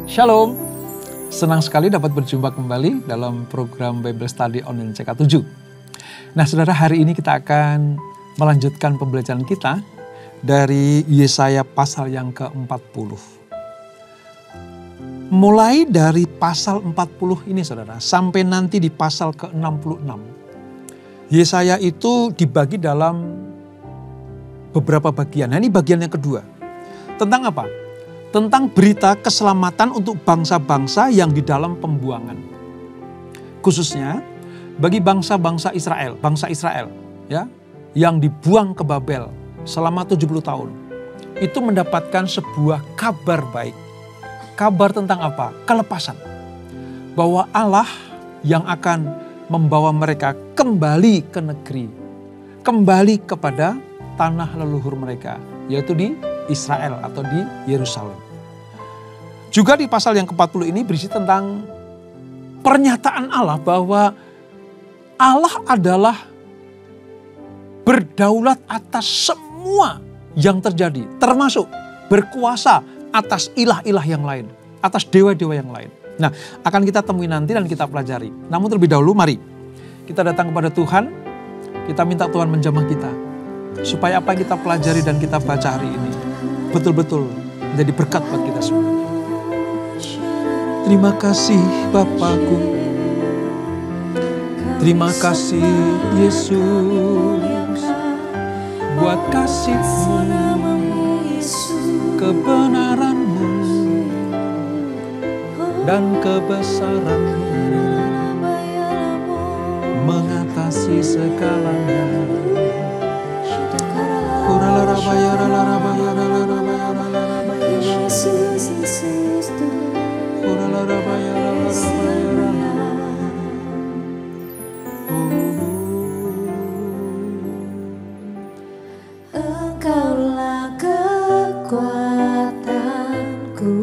Shalom, senang sekali dapat berjumpa kembali dalam program Bible Study Online CK7. Nah saudara, hari ini kita akan melanjutkan pembelajaran kita dari Yesaya pasal yang ke-40. Mulai dari pasal 40 ini saudara, sampai nanti di pasal ke-66. Yesaya itu dibagi dalam beberapa bagian. Nah ini bagian yang kedua. Tentang apa? Tentang berita keselamatan untuk bangsa-bangsa yang di dalam pembuangan. Khususnya bagi bangsa Israel ya, yang dibuang ke Babel selama 70 tahun. Itu mendapatkan sebuah kabar baik. Kabar tentang apa? Kelepasan. Bahwa Allah yang akan membawa mereka kembali ke negeri. Kembali kepada tanah leluhur mereka, yaitu di Israel atau di Yerusalem. Juga di pasal yang ke-40 ini berisi tentang pernyataan Allah bahwa Allah adalah berdaulat atas semua yang terjadi, termasuk berkuasa atas ilah-ilah yang lain, atas dewa-dewa yang lain. Nah, akan kita temui nanti dan kita pelajari. Namun terlebih dahulu mari kita datang kepada Tuhan, kita minta Tuhan menjamah kita, supaya apa yang kita pelajari dan kita baca hari ini betul-betul menjadi berkat buat kita semua. Terima kasih Bapakku, terima kasih Yesus, buat kasih-Mu, kebenaran-Mu, dan kebesaran-Mu, mengatasi segalanya. Engkaulah kekuatanku,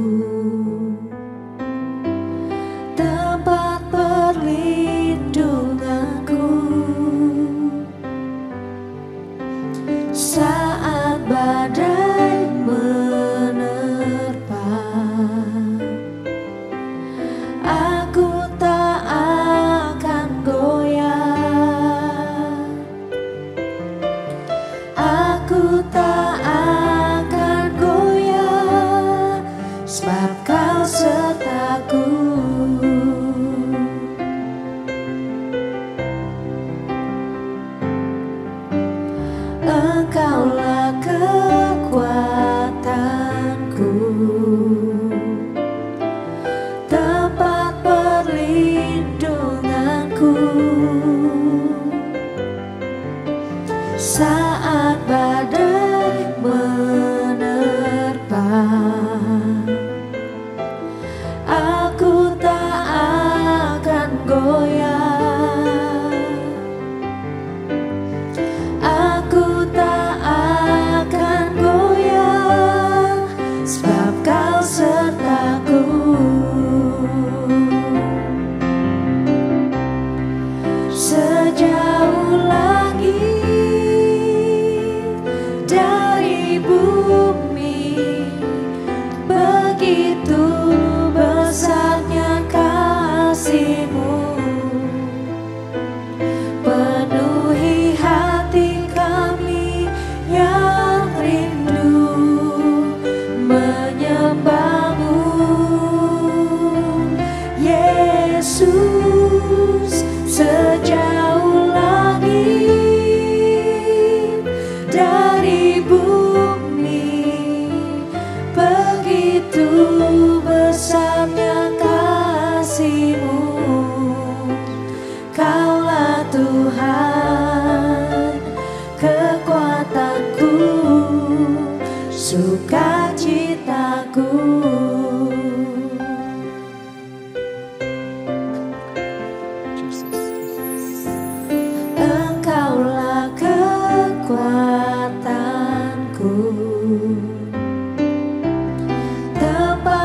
tempat perlindunganku, saat badai menerpa, aku tak akan goyah, aku tak akan goyah, sebab Kau sertaku. Engkaulah kekuatanku, tempat perlindunganku, saat badai menerpa, aku tak akan goyah, aku tak akan goyah, sebab Kau sertaku. Sejauh langit dari bumi, begitu besarnya kasih-Mu, penuhi hati kami yang rindu menyembah-Mu, Yesus. Sejauh langit dari bumi, begitu besarnya kasih-Mu, Kaulah Tuhan, kekuatanku, sukacitaku. Engkaulah kekuatanku, tempat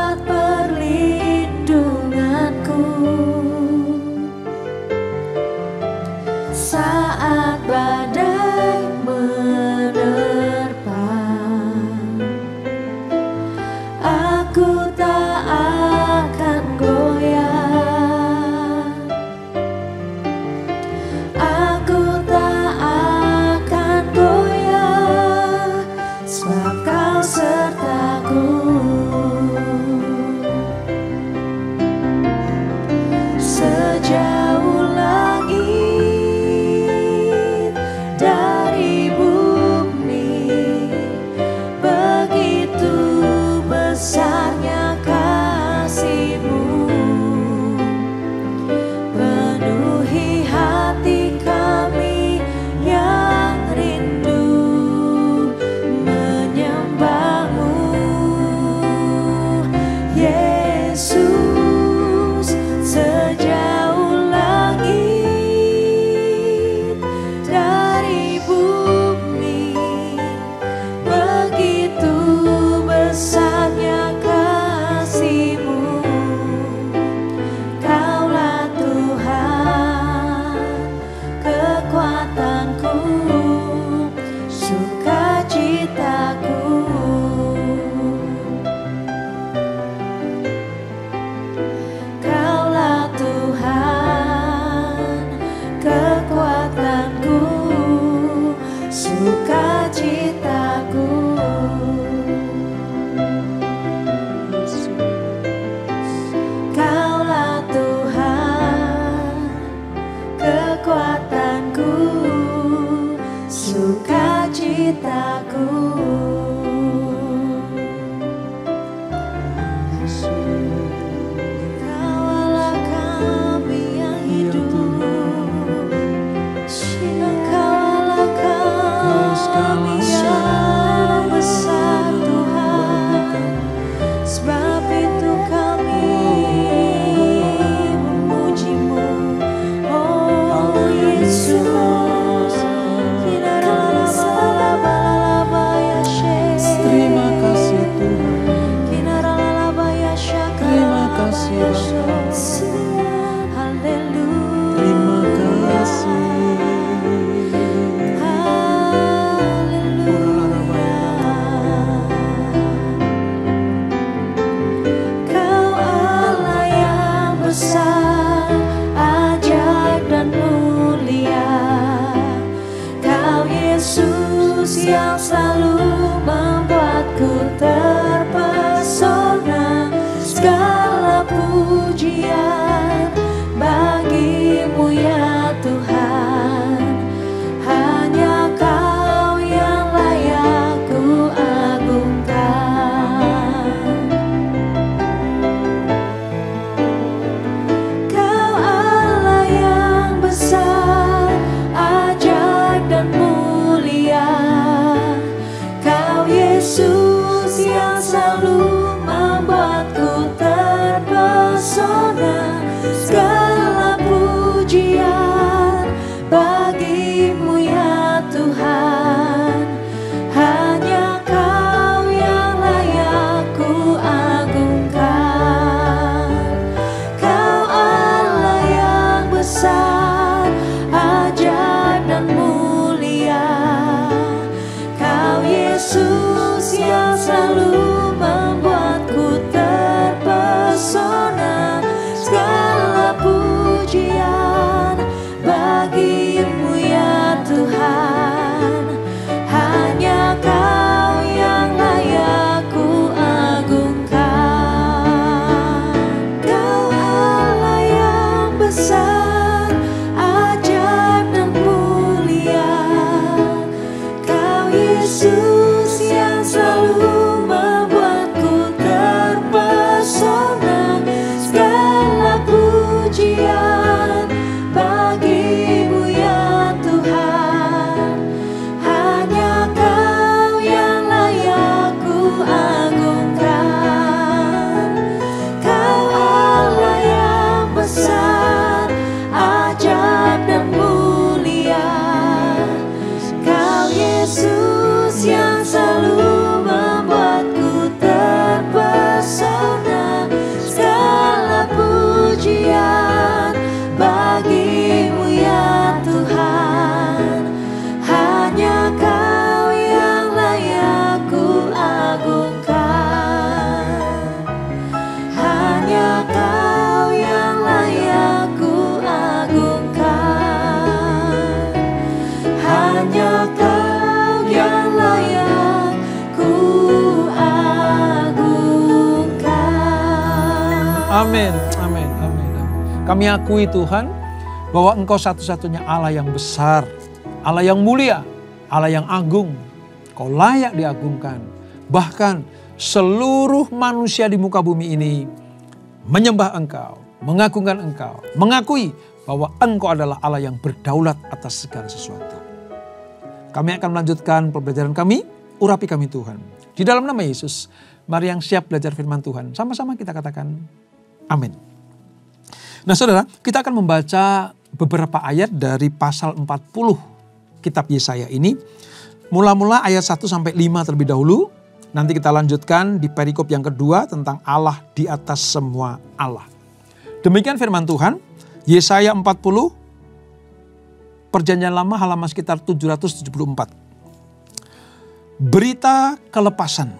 Amin, amin, amin. Kami akui Tuhan bahwa Engkau satu-satunya Allah yang besar, Allah yang mulia, Allah yang agung. Kau layak diagungkan. Bahkan seluruh manusia di muka bumi ini menyembah Engkau, mengagungkan Engkau, mengakui bahwa Engkau adalah Allah yang berdaulat atas segala sesuatu. Kami akan melanjutkan pembelajaran kami, urapi kami Tuhan. Di dalam nama Yesus, mari yang siap belajar firman Tuhan. Sama-sama kita katakan amin. Nah saudara, kita akan membaca beberapa ayat dari pasal 40 kitab Yesaya ini. Mula-mula ayat 1 sampai 5 terlebih dahulu. Nanti kita lanjutkan di perikop yang kedua tentang Allah di atas semua Allah. Demikian firman Tuhan, Yesaya 40, Perjanjian Lama halaman sekitar 774. Berita kelepasan.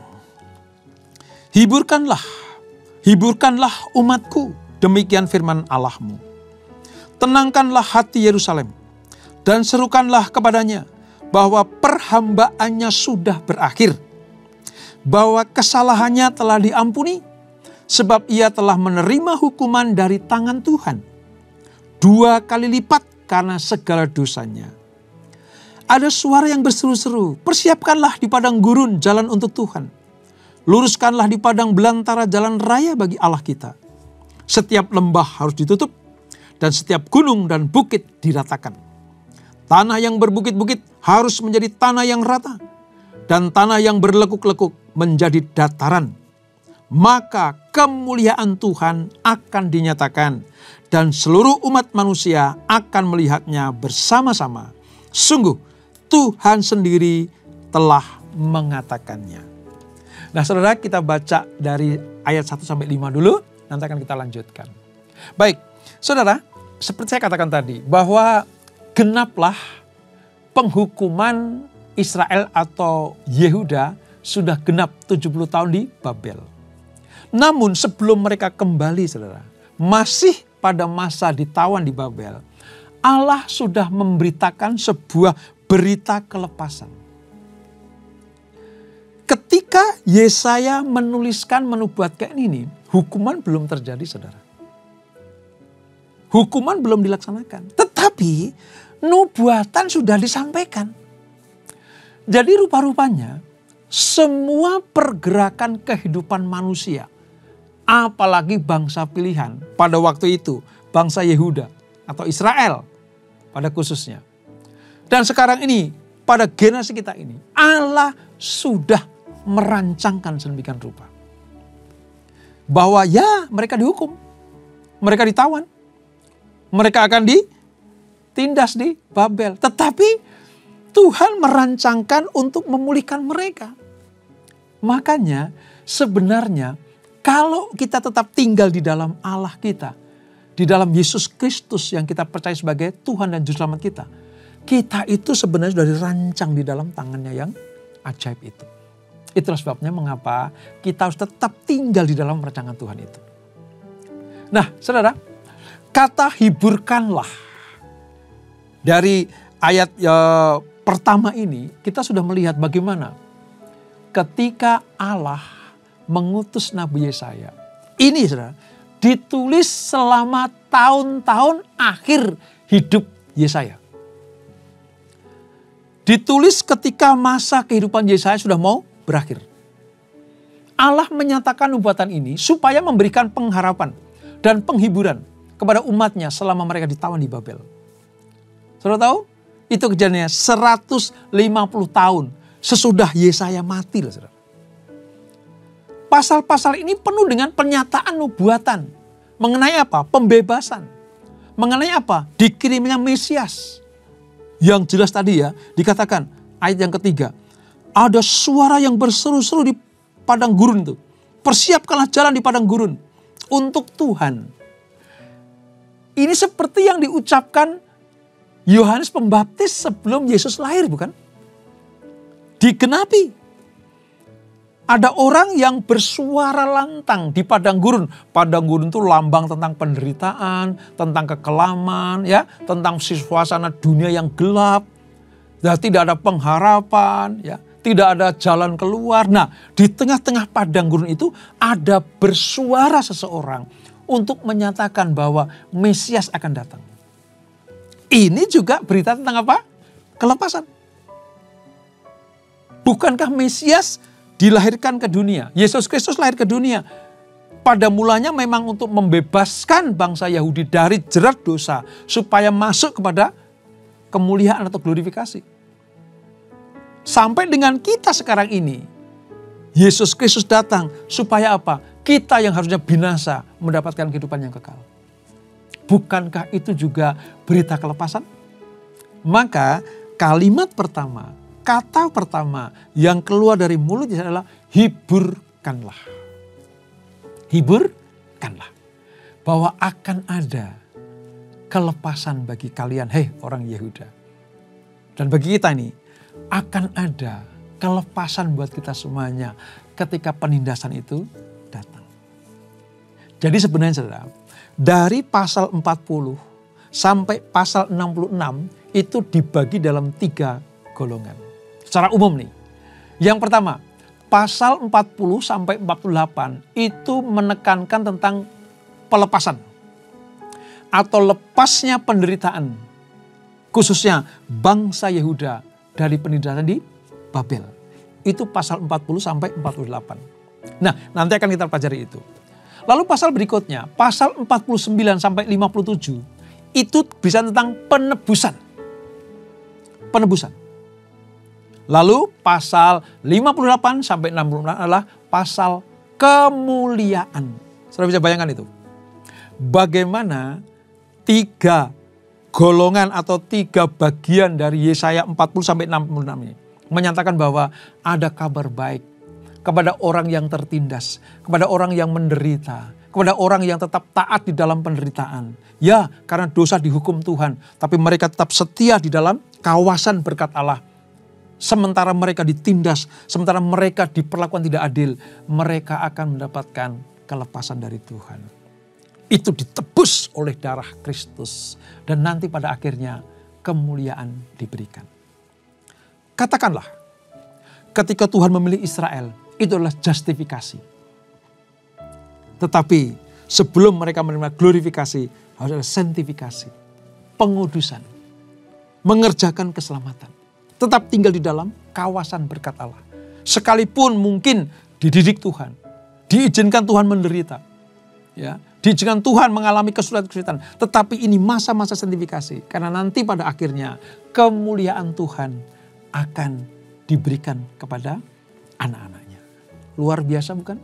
Hiburkanlah umatku, demikian firman Allahmu. Tenangkanlah hati Yerusalem, dan serukanlah kepadanya bahwa perhambaannya sudah berakhir, bahwa kesalahannya telah diampuni, sebab ia telah menerima hukuman dari tangan Tuhan, 2 kali lipat karena segala dosanya. Ada suara yang berseru-seru, persiapkanlah di padang gurun jalan untuk Tuhan. Luruskanlah di padang belantara jalan raya bagi Allah kita. Setiap lembah harus ditutup, dan setiap gunung dan bukit diratakan. Tanah yang berbukit-bukit harus menjadi tanah yang rata, dan tanah yang berlekuk-lekuk menjadi dataran. Maka kemuliaan Tuhan akan dinyatakan, dan seluruh umat manusia akan melihatnya bersama-sama. Sungguh, Tuhan sendiri telah mengatakannya. Nah saudara, kita baca dari ayat 1 sampai 5 dulu, nanti akan kita lanjutkan. Baik, saudara, seperti saya katakan tadi, bahwa genaplah penghukuman Israel atau Yehuda sudah genap 70 tahun di Babel. Namun sebelum mereka kembali, saudara, masih pada masa ditawan di Babel, Allah sudah memberitakan sebuah berita kelepasan. Ketika Yesaya menubuatkan ini, hukuman belum terjadi, saudara. Hukuman belum dilaksanakan. Tetapi nubuatan sudah disampaikan. Jadi rupa-rupanya semua pergerakan kehidupan manusia, apalagi bangsa pilihan pada waktu itu, bangsa Yehuda atau Israel pada khususnya. Dan sekarang ini, pada generasi kita ini, Allah sudah merancangkan sedemikian rupa. Bahwa ya mereka dihukum, mereka ditawan, mereka akan ditindas di Babel. Tetapi Tuhan merancangkan untuk memulihkan mereka. Makanya sebenarnya kalau kita tetap tinggal di dalam Allah kita, di dalam Yesus Kristus yang kita percaya sebagai Tuhan dan Juru Selamat kita, kita itu sebenarnya sudah dirancang di dalam tangannya yang ajaib itu. Itulah sebabnya mengapa kita harus tetap tinggal di dalam rancangan Tuhan itu. Nah, saudara, kata hiburkanlah dari ayat pertama ini kita sudah melihat bagaimana ketika Allah mengutus Nabi Yesaya. Ini saudara, ditulis selama tahun-tahun akhir hidup Yesaya. Ditulis ketika masa kehidupan Yesaya sudah mau berakhir. Allah menyatakan nubuatan ini supaya memberikan pengharapan dan penghiburan kepada umatnya selama mereka ditawan di Babel. Saudara tahu? Itu kejadiannya 150 tahun sesudah Yesaya mati. Saudara. Pasal-pasal ini penuh dengan pernyataan nubuatan. Mengenai apa? Pembebasan. Mengenai apa? Dikirimnya Mesias. Yang jelas tadi ya, dikatakan ayat yang ketiga. Ada suara yang berseru-seru di padang gurun itu. Persiapkanlah jalan di padang gurun untuk Tuhan. Ini seperti yang diucapkan Yohanes Pembaptis sebelum Yesus lahir, bukan? Digenapi. Ada orang yang bersuara lantang di padang gurun. Padang gurun itu lambang tentang penderitaan, tentang kekelaman, ya, tentang suasana dunia yang gelap. Dan tidak ada pengharapan, ya, tidak ada jalan keluar. Nah, di tengah-tengah padang gurun itu ada bersuara seseorang untuk menyatakan bahwa Mesias akan datang. Ini juga berita tentang apa? Kelepasan. Bukankah Mesias dilahirkan ke dunia? Yesus Kristus lahir ke dunia. Pada mulanya memang untuk membebaskan bangsa Yahudi dari jerat dosa. Supaya masuk kepada kemuliaan atau glorifikasi. Sampai dengan kita sekarang ini. Yesus Kristus datang supaya apa? Kita yang harusnya binasa mendapatkan kehidupan yang kekal. Bukankah itu juga berita kelepasan? Maka kalimat pertama, kata pertama yang keluar dari mulut Yesus adalah hiburkanlah. Hiburkanlah. Bahwa akan ada kelepasan bagi kalian, hei orang Yehuda. Dan bagi kita ini, akan ada kelepasan buat kita semuanya ketika penindasan itu datang. Jadi sebenarnya saudara, dari pasal 40 sampai pasal 66 itu dibagi dalam 3 golongan. Secara umum nih. Yang pertama, pasal 40 sampai 48 itu menekankan tentang pelepasan. Atau lepasnya penderitaan. Khususnya bangsa Yehuda dari penindasan di Babel. Itu pasal 40 sampai 48. Nah, nanti akan kita pelajari itu. Lalu pasal berikutnya, pasal 49 sampai 57, itu bisa tentang penebusan. Penebusan. Lalu pasal 58 sampai 66 adalah pasal kemuliaan. Saudara bisa bayangkan itu. Bagaimana 3 golongan atau 3 bagian dari Yesaya 40 sampai 66 ini menyatakan bahwa ada kabar baik kepada orang yang tertindas, kepada orang yang menderita, kepada orang yang tetap taat di dalam penderitaan. Ya, karena dosa dihukum Tuhan, tapi mereka tetap setia di dalam kawasan berkat Allah. Sementara mereka ditindas, sementara mereka diperlakukan tidak adil, mereka akan mendapatkan kelepasan dari Tuhan. Itu ditebus oleh darah Kristus. Dan nanti pada akhirnya kemuliaan diberikan. Katakanlah, ketika Tuhan memilih Israel, itu adalah justifikasi. Tetapi sebelum mereka menerima glorifikasi, harus ada sanctifikasi. Pengudusan. Mengerjakan keselamatan. Tetap tinggal di dalam kawasan berkat Allah. Sekalipun mungkin dididik Tuhan. Diizinkan Tuhan menderita. Ya, diizinkan Tuhan mengalami kesulitan-kesulitan. Tetapi ini masa-masa sanctifikasi. Karena nanti pada akhirnya kemuliaan Tuhan akan diberikan kepada anak-anaknya. Luar biasa bukan?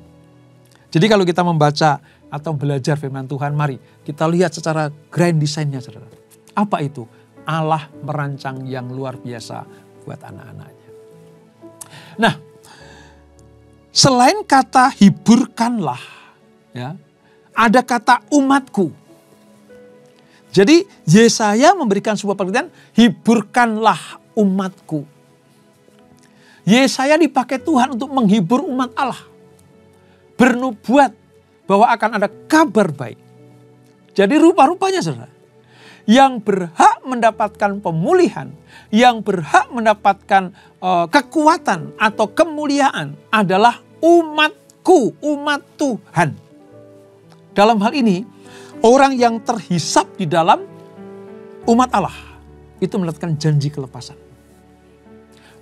Jadi kalau kita membaca atau belajar firman Tuhan, mari kita lihat secara grand design-nya saudara. Apa itu? Allah merancang yang luar biasa buat anak-anaknya. Nah, selain kata hiburkanlah, ya, ada kata umatku. Jadi Yesaya memberikan sebuah pengertian, hiburkanlah umatku. Yesaya dipakai Tuhan untuk menghibur umat Allah. Bernubuat bahwa akan ada kabar baik. Jadi rupa-rupanya saudara, yang berhak mendapatkan pemulihan, yang berhak mendapatkan kekuatan atau kemuliaan adalah umatku, umat Tuhan. Dalam hal ini, orang yang terhisap di dalam umat Allah, itu mendapatkan janji kelepasan.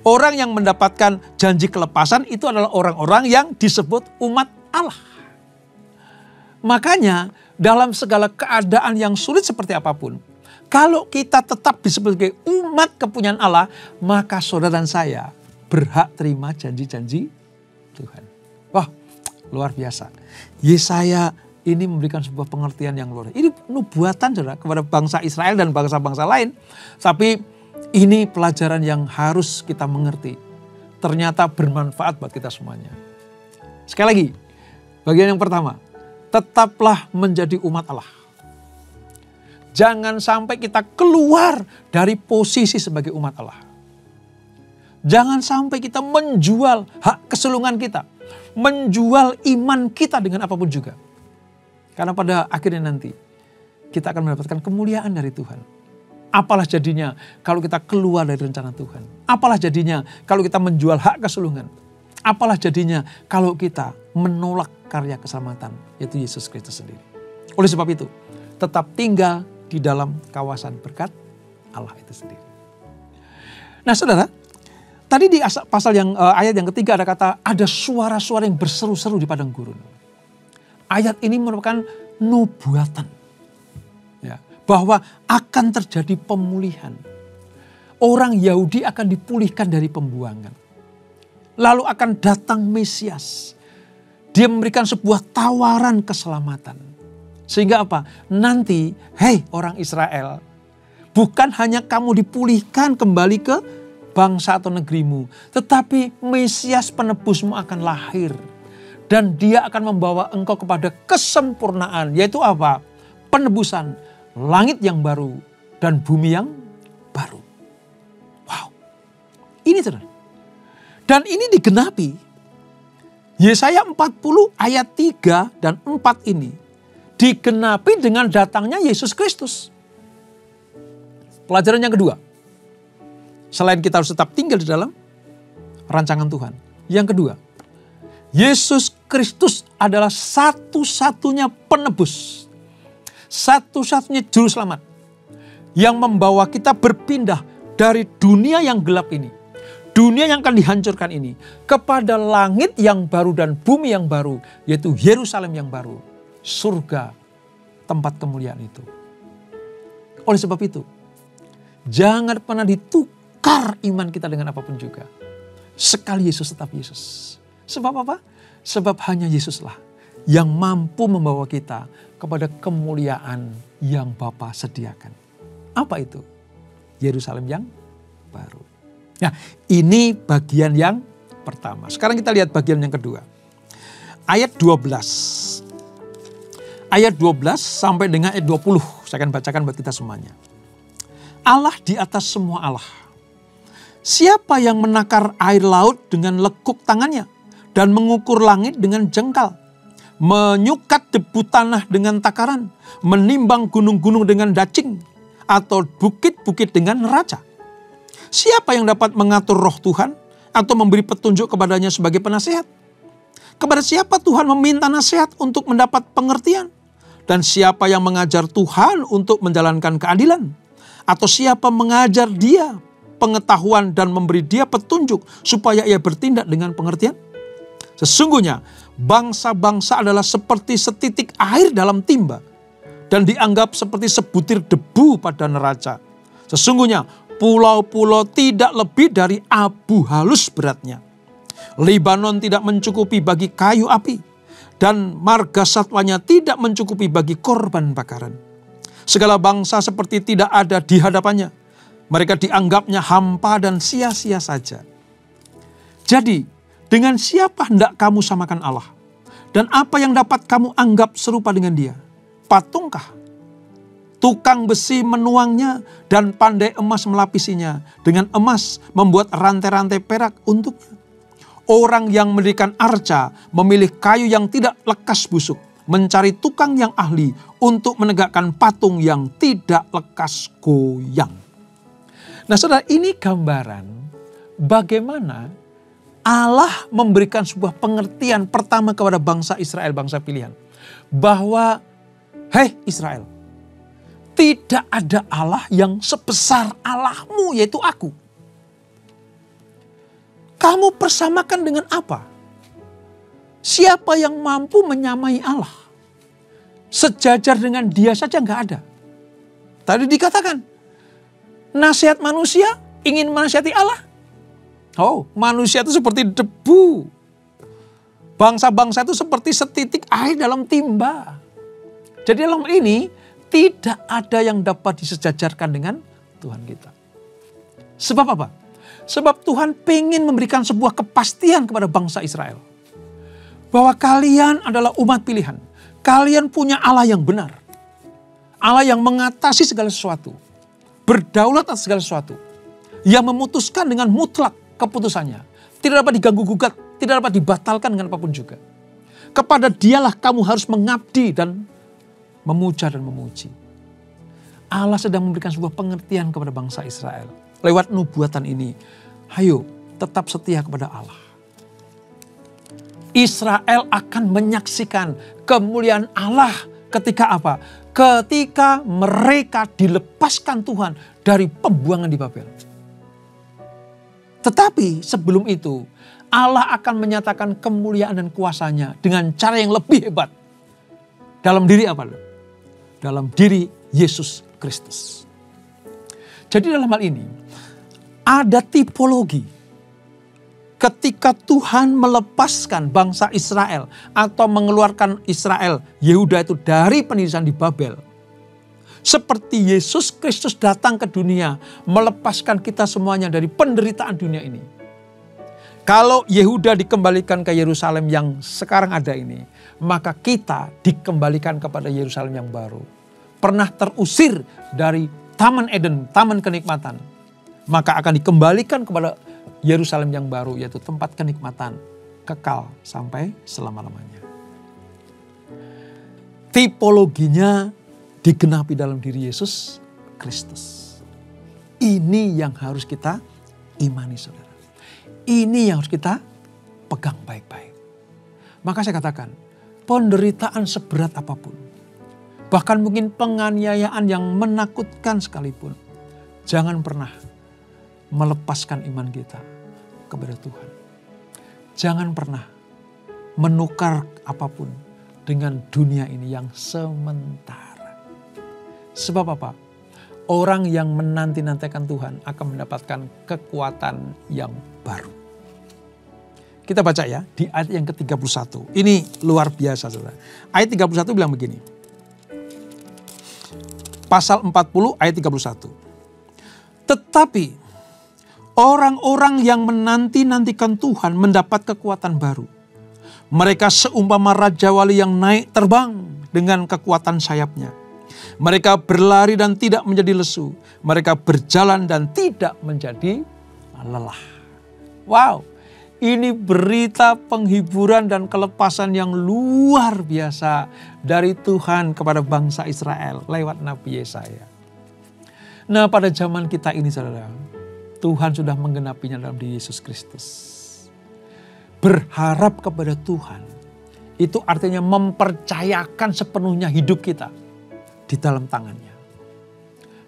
Orang yang mendapatkan janji kelepasan itu adalah orang-orang yang disebut umat Allah. Makanya dalam segala keadaan yang sulit seperti apapun, kalau kita tetap disebut sebagai umat kepunyaan Allah, maka saudara dan saya berhak terima janji-janji Tuhan. Wah, luar biasa. Yesaya ini memberikan sebuah pengertian yang luar biasa. Ini nubuatan saudara kepada bangsa Israel dan bangsa-bangsa lain. Tapi ini pelajaran yang harus kita mengerti. Ternyata bermanfaat buat kita semuanya. Sekali lagi, bagian yang pertama, tetaplah menjadi umat Allah. Jangan sampai kita keluar dari posisi sebagai umat Allah. Jangan sampai kita menjual hak kesulungan kita. Menjual iman kita dengan apapun juga. Karena pada akhirnya nanti kita akan mendapatkan kemuliaan dari Tuhan. Apalah jadinya kalau kita keluar dari rencana Tuhan. Apalah jadinya kalau kita menjual hak kesulungan. Apalah jadinya kalau kita menolak karya keselamatan, yaitu Yesus Kristus sendiri. Oleh sebab itu, tetap tinggal di dalam kawasan berkat Allah itu sendiri. Nah saudara, tadi di ayat yang ketiga ada kata, ada suara-suara yang berseru-seru di padang gurun. Ayat ini merupakan nubuatan. Ya, bahwa akan terjadi pemulihan. Orang Yahudi akan dipulihkan dari pembuangan. Lalu akan datang Mesias. Dia memberikan sebuah tawaran keselamatan. Sehingga apa? Nanti, hei orang Israel, bukan hanya kamu dipulihkan kembali ke bangsa atau negerimu, tetapi Mesias penebusmu akan lahir. Dan dia akan membawa engkau kepada kesempurnaan. Yaitu apa? Penebusan, langit yang baru dan bumi yang baru. Wow. Ini saudara. Dan ini digenapi. Yesaya 40 ayat 3 dan 4 ini digenapi dengan datangnya Yesus Kristus. Pelajaran yang kedua. Selain kita harus tetap tinggal di dalam rancangan Tuhan. Yang kedua, Yesus Kristus adalah satu-satunya penebus. Satu-satunya juru selamat. Yang membawa kita berpindah dari dunia yang gelap ini. Dunia yang akan dihancurkan ini. Kepada langit yang baru dan bumi yang baru. Yaitu Yerusalem yang baru. Surga, tempat kemuliaan itu. Oleh sebab itu, jangan pernah ditukar iman kita dengan apapun juga. Sekali Yesus tetap Yesus. Sebab apa? Sebab hanya Yesuslah yang mampu membawa kita kepada kemuliaan yang Bapa sediakan. Apa itu? Yerusalem yang baru. Nah, ini bagian yang pertama. Sekarang kita lihat bagian yang kedua. Ayat 12. Ayat 12 sampai dengan ayat 20. Saya akan bacakan buat kita semuanya. Allah di atas semua Allah. Siapa yang menakar air laut dengan lekuk tangannya? Dan mengukur langit dengan jengkal. Menyukat debu tanah dengan takaran. Menimbang gunung-gunung dengan dacing. Atau bukit-bukit dengan neraca. Siapa yang dapat mengatur roh Tuhan? Atau memberi petunjuk kepadanya sebagai penasehat? Kepada siapa Tuhan meminta nasihat untuk mendapat pengertian? Dan siapa yang mengajar Tuhan untuk menjalankan keadilan? Atau siapa mengajar dia pengetahuan dan memberi dia petunjuk supaya ia bertindak dengan pengertian? Sesungguhnya bangsa-bangsa adalah seperti setitik air dalam timba dan dianggap seperti sebutir debu pada neraca. Sesungguhnya pulau-pulau tidak lebih dari abu halus beratnya. Libanon tidak mencukupi bagi kayu api dan marga satwanya tidak mencukupi bagi korban bakaran. Segala bangsa seperti tidak ada di hadapannya. Mereka dianggapnya hampa dan sia-sia saja. Jadi, dengan siapa hendak kamu samakan Allah? Dan apa yang dapat kamu anggap serupa dengan dia? Patungkah? Tukang besi menuangnya dan pandai emas melapisinya. Dengan emas membuat rantai-rantai perak untuknya. Orang yang mendirikan arca memilih kayu yang tidak lekas busuk. Mencari tukang yang ahli untuk menegakkan patung yang tidak lekas goyang. Nah saudara, ini gambaran bagaimana Allah memberikan sebuah pengertian pertama kepada bangsa Israel, bangsa pilihan. Bahwa, hei Israel, tidak ada Allah yang sebesar Allahmu, yaitu aku. Kamu persamakan dengan apa? Siapa yang mampu menyamai Allah? Sejajar dengan dia saja nggak ada. Tadi dikatakan, nasihat manusia ingin menasihati Allah. Oh, manusia itu seperti debu. Bangsa-bangsa itu seperti setitik air dalam timba. Jadi dalam ini tidak ada yang dapat disejajarkan dengan Tuhan kita. Sebab apa? Sebab Tuhan pengen memberikan sebuah kepastian kepada bangsa Israel. Bahwa kalian adalah umat pilihan. Kalian punya Allah yang benar. Allah yang mengatasi segala sesuatu. Berdaulat atas segala sesuatu. Yang memutuskan dengan mutlak keputusannya. Tidak dapat diganggu-gugat. Tidak dapat dibatalkan dengan apapun juga. Kepada dialah kamu harus mengabdi dan memuja dan memuji. Allah sedang memberikan sebuah pengertian kepada bangsa Israel. Lewat nubuatan ini. Ayo tetap setia kepada Allah. Israel akan menyaksikan kemuliaan Allah Ketika apa? Ketika mereka dilepaskan Tuhan dari pembuangan di Babel. Tetapi sebelum itu, Allah akan menyatakan kemuliaan dan kuasanya dengan cara yang lebih hebat. Dalam diri apa? Dalam diri Yesus Kristus. Jadi dalam hal ini, ada tipologi. Ketika Tuhan melepaskan bangsa Israel atau mengeluarkan Israel, Yehuda itu dari penindasan di Babel. Seperti Yesus Kristus datang ke dunia, melepaskan kita semuanya dari penderitaan dunia ini. Kalau Yehuda dikembalikan ke Yerusalem yang sekarang ada ini, maka kita dikembalikan kepada Yerusalem yang baru. Pernah terusir dari Taman Eden, Taman Kenikmatan, maka akan dikembalikan kepada Yerusalem yang baru, yaitu tempat kenikmatan kekal sampai selama-lamanya. Tipologinya digenapi dalam diri Yesus Kristus. Ini yang harus kita imani, saudara. Ini yang harus kita pegang baik-baik. Maka saya katakan, penderitaan seberat apapun, bahkan mungkin penganiayaan yang menakutkan sekalipun, jangan pernah melepaskan iman kita kepada Tuhan. Jangan pernah menukar apapun dengan dunia ini yang sementara. Sebab apa? Orang yang menanti-nantikan Tuhan akan mendapatkan kekuatan yang baru. Kita baca ya di ayat yang ke-31. Ini luar biasa, saudara. Ayat 31 bilang begini. Pasal 40 ayat 31. Tetapi orang-orang yang menanti-nantikan Tuhan mendapat kekuatan baru. Mereka seumpama Raja Wali yang naik terbang dengan kekuatan sayapnya. Mereka berlari dan tidak menjadi lesu. Mereka berjalan dan tidak menjadi lelah. Wow, ini berita penghiburan dan kelepasan yang luar biasa dari Tuhan kepada bangsa Israel lewat Nabi Yesaya. Nah, pada zaman kita ini, saudara, Tuhan sudah menggenapinya dalam diri Yesus Kristus. Berharap kepada Tuhan, itu artinya mempercayakan sepenuhnya hidup kita di dalam tangannya.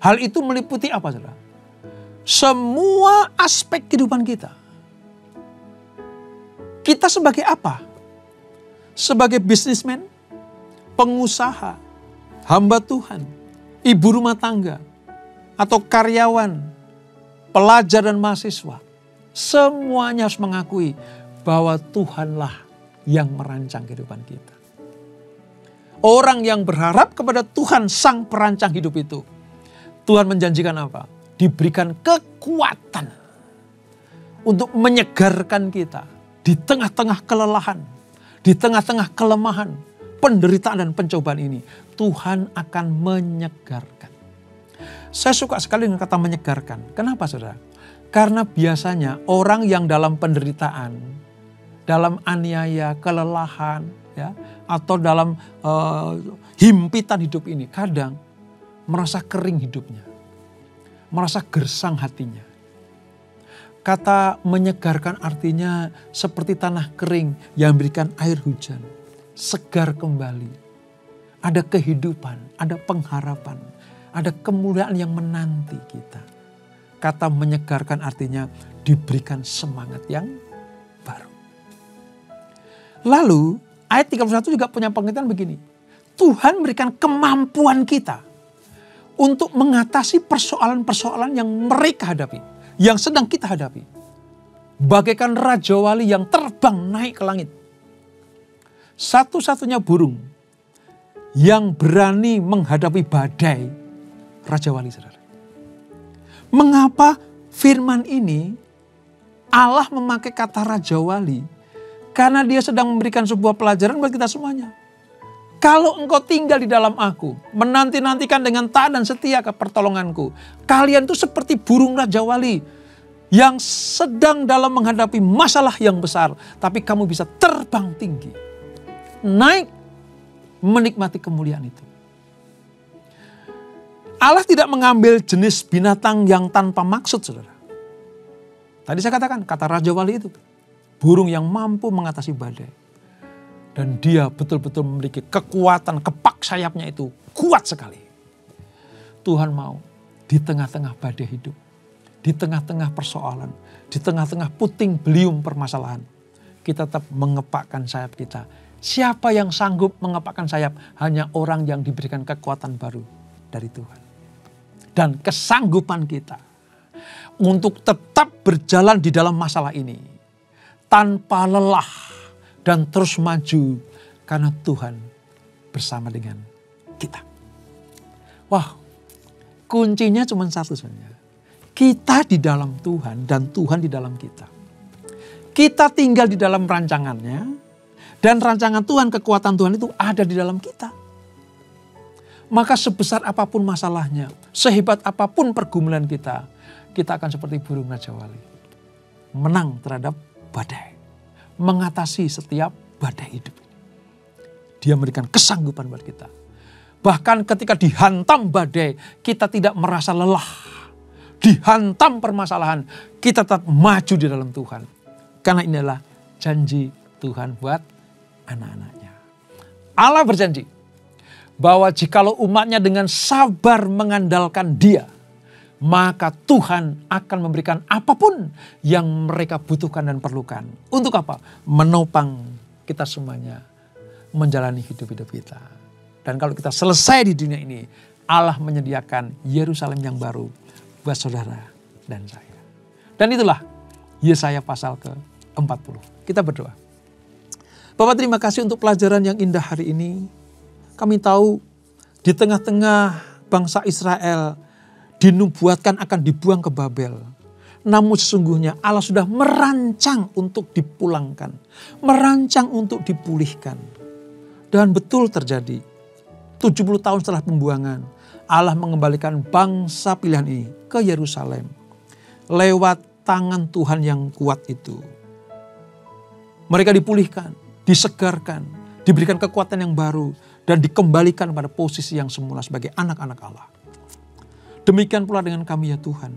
Hal itu meliputi apa, saudara? Semua aspek kehidupan kita. Kita sebagai apa? Sebagai bisnismen, pengusaha, hamba Tuhan, ibu rumah tangga, atau karyawan, pelajar dan mahasiswa, semuanya harus mengakui bahwa Tuhanlah yang merancang kehidupan kita. Orang yang berharap kepada Tuhan sang perancang hidup itu, Tuhan menjanjikan apa? Diberikan kekuatan untuk menyegarkan kita di tengah-tengah kelelahan, di tengah-tengah kelemahan, penderitaan dan pencobaan ini. Tuhan akan menyegarkan. Saya suka sekali dengan kata menyegarkan. Kenapa, saudara? Karena biasanya orang yang dalam penderitaan, dalam aniaya, kelelahan, ya, atau dalam himpitan hidup ini, kadang merasa kering hidupnya, merasa gersang hatinya. Kata menyegarkan artinya seperti tanah kering yang memberikan air hujan, segar kembali, ada kehidupan, ada pengharapan. Ada kemuliaan yang menanti kita. Kata menyegarkan artinya diberikan semangat yang baru. Lalu ayat 31 juga punya pengertian begini. Tuhan memberikan kemampuan kita untuk mengatasi persoalan-persoalan yang mereka hadapi. Yang sedang kita hadapi. Bagaikan Raja Wali yang terbang naik ke langit. Satu-satunya burung yang berani menghadapi badai, Raja Wali, saudara. Mengapa firman ini Allah memakai kata Raja Wali? Karena dia sedang memberikan sebuah pelajaran buat kita semuanya. Kalau engkau tinggal di dalam aku, menanti-nantikan dengan taat dan setia ke pertolonganku, kalian itu seperti burung Raja Wali yang sedang dalam menghadapi masalah yang besar, tapi kamu bisa terbang tinggi, naik, menikmati kemuliaan itu. Allah tidak mengambil jenis binatang yang tanpa maksud, saudara. Tadi saya katakan, kata Raja Wali itu, burung yang mampu mengatasi badai. Dan dia betul-betul memiliki kekuatan, kepak sayapnya itu kuat sekali. Tuhan mau di tengah-tengah badai hidup, di tengah-tengah persoalan, di tengah-tengah puting beliung permasalahan, kita tetap mengepakkan sayap kita. Siapa yang sanggup mengepakkan sayap? Hanya orang yang diberikan kekuatan baru dari Tuhan. Dan kesanggupan kita untuk tetap berjalan di dalam masalah ini tanpa lelah dan terus maju karena Tuhan bersama dengan kita. Wah, kuncinya cuma satu sebenarnya. Kita di dalam Tuhan dan Tuhan di dalam kita. Kita tinggal di dalam rancangannya dan rancangan Tuhan, kekuatan Tuhan itu ada di dalam kita. Maka sebesar apapun masalahnya, sehebat apapun pergumulan kita akan seperti burung Raja Wali. Menang terhadap badai. Mengatasi setiap badai hidup ini. Dia memberikan kesanggupan buat kita. Bahkan ketika dihantam badai, kita tidak merasa lelah. Dihantam permasalahan, kita tetap maju di dalam Tuhan. Karena inilah janji Tuhan buat anak-anaknya. Allah berjanji bahwa jikalau umatnya dengan sabar mengandalkan Dia, maka Tuhan akan memberikan apapun yang mereka butuhkan dan perlukan. Untuk apa? Menopang kita semuanya menjalani hidup-hidup kita. Dan kalau kita selesai di dunia ini, Allah menyediakan Yerusalem yang baru buat saudara dan saya. Dan itulah Yesaya pasal ke-40. Kita berdoa. Bapak, terima kasih untuk pelajaran yang indah hari ini. Kami tahu di tengah-tengah bangsa Israel dinubuatkan akan dibuang ke Babel. Namun sesungguhnya Allah sudah merancang untuk dipulangkan. Merancang untuk dipulihkan. Dan betul terjadi. 70 tahun setelah pembuangan, Allah mengembalikan bangsa pilihan ini ke Yerusalem. Lewat tangan Tuhan yang kuat itu. Mereka dipulihkan, disegarkan, diberikan kekuatan yang baru, dan dikembalikan pada posisi yang semula sebagai anak-anak Allah. Demikian pula dengan kami ya Tuhan.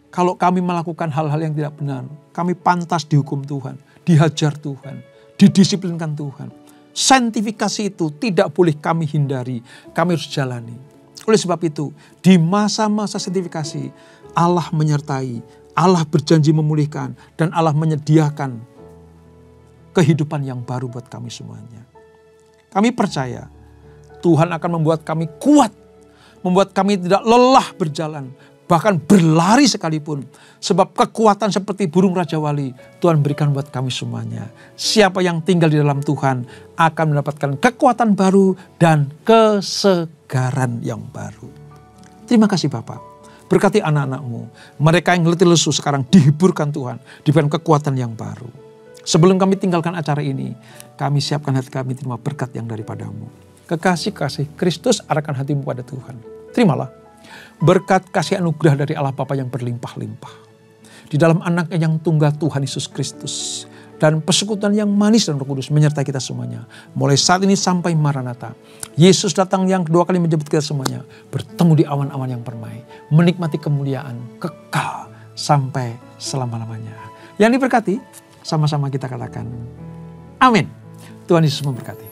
Kalau kami melakukan hal-hal yang tidak benar, kami pantas dihukum Tuhan, dihajar Tuhan, didisiplinkan Tuhan. Sanktifikasi itu tidak boleh kami hindari, kami harus jalani. Oleh sebab itu, di masa-masa sanktifikasi, Allah menyertai, Allah berjanji memulihkan, dan Allah menyediakan kehidupan yang baru buat kami semuanya. Kami percaya Tuhan akan membuat kami kuat, membuat kami tidak lelah berjalan, bahkan berlari sekalipun. Sebab kekuatan seperti burung Raja Wali Tuhan berikan buat kami semuanya. Siapa yang tinggal di dalam Tuhan akan mendapatkan kekuatan baru dan kesegaran yang baru. Terima kasih Bapak. Berkati anak-anak-Mu. Mereka yang letih lesu sekarang dihiburkan Tuhan, diberikan kekuatan yang baru. Sebelum kami tinggalkan acara ini, kami siapkan hati kami terima berkat yang daripada-Mu. Kekasih-kasih Kristus arahkan hatimu pada Tuhan. Terimalah berkat kasih anugerah dari Allah Bapa yang berlimpah-limpah. Di dalam anaknya yang tunggal Tuhan Yesus Kristus. Dan persekutuan yang manis dan Roh Kudus menyertai kita semuanya. Mulai saat ini sampai Maranatha. Yesus datang yang kedua kali menjemput kita semuanya. Bertemu di awan-awan yang permai. Menikmati kemuliaan kekal sampai selama-lamanya. Yang diberkati, sama-sama kita katakan amin. Tuhan Yesus memberkati.